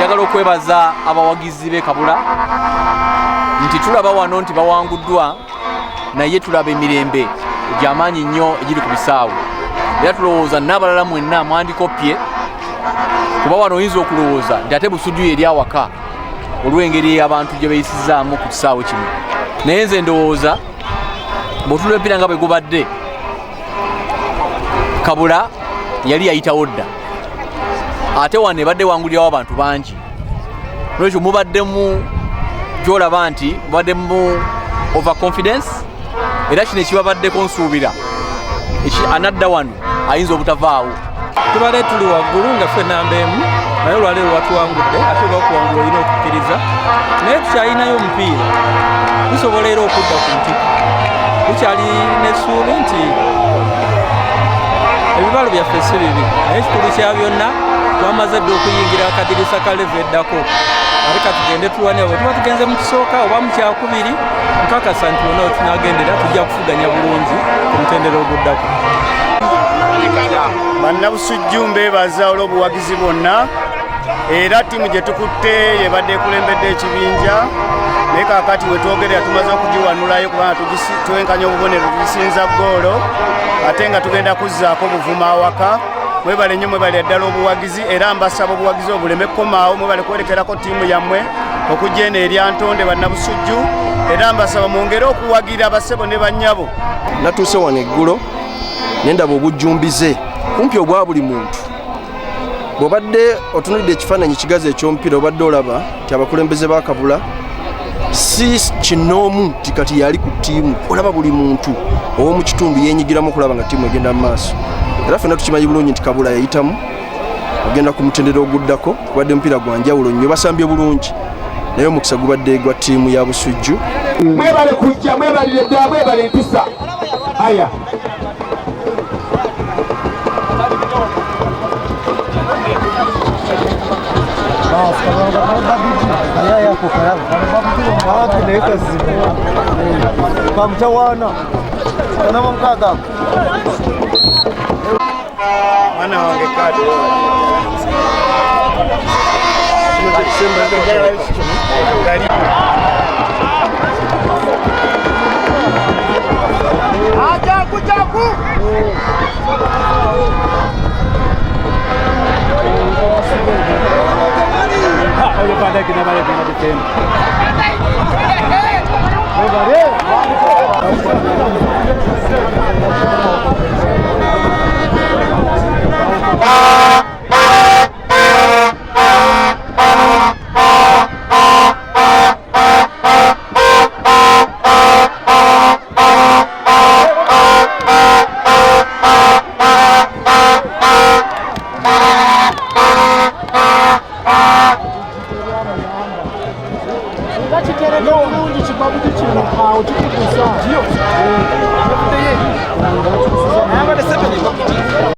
njagala okwebaza abawagizi be Kabula nti tulaba wano nti bawanguddwa naye tulaba emirembe gy'amaanyi nnyo egiri ku bisaawe era tulowooza n'abalala mwenna mwandikopye kuba wano oyinza okulowooza nti ate Busujju eri awaka olw'engeri abantu gye beeyisizaamu ku kisaawe kino naye nze ndowooza bw'otula empiira nga bwe gubadde Kabula yali yayitawo dda ate wano ebadde wangulirawo abantu bangi nolwekyo mubaddemu kyolaba nti mubadde mu overconfidence era kino ekibabaddeko nsuubira anadda wano ayinza obutavaawo tubale tuli waggulu nga ffe namba emu naye olwaleero watuwangudde ate olwakuwangula olina okukkiriza naye tukyalinayo omupiira tusobola era okudda ku ntipo tukyali n'essuubi nti ebibalo byaffe si bibi naye ekikulu kya byonna twamaze dde okuyingira akadirisa ka level eddako ate katugende tulwane bwe tuba tugenze mu kisooka oba mu kyakubiri nkakasa nti wonna we tunagendera tujja kufuganya bulungi ku mutendera oguddako. Bannabusujju mbeebaza olw'obuwagizi bwonna era ttiimu gye tukutte yebadde ekulembedde ekibinja naye kaakati we twogerera tumaze okugiwanulayo kubanga twenkanya obubonero tugisinza ggoolo ate nga tugenda kuzzaako obuvuma awaka. Mwebale nnyo mwebale ddala obuwagizi era mbasaba obuwagizi obuleme kukomaawo mwebale kwerekerako ttiimu yammwe okujja eno erya ntonde Bannabusujju era mbasaba mwongere okuwagira basebo ne bannyabo. Natuuse wano eggulo nendaba obujjumbize kumpi obwa buli muntu. Bw'obadde otunulidde ekifaananyi kigazi eky'omupiira obadde olaba nti abakulembeze ba Kabula si kinoomu ti kati yali ku ttiimu, olaba buli muntu ow'omu kitundu yeenyigiramu okulaba nga ttiimu egenda mu maaso. Era ffenna tukimanyi bulungi nti Kabula yayitamu ogenda ku mutendera oguddako kubadde omupiira gwa njawulo nnyo basambye bulungi naye omukisa gubadde gwa ttiimu ya Busujju. Mwebale kujja mwebalire ddala mwebale empisa. Aya Mwana wange kadi Jaku olha para aqui na barreira de tempo.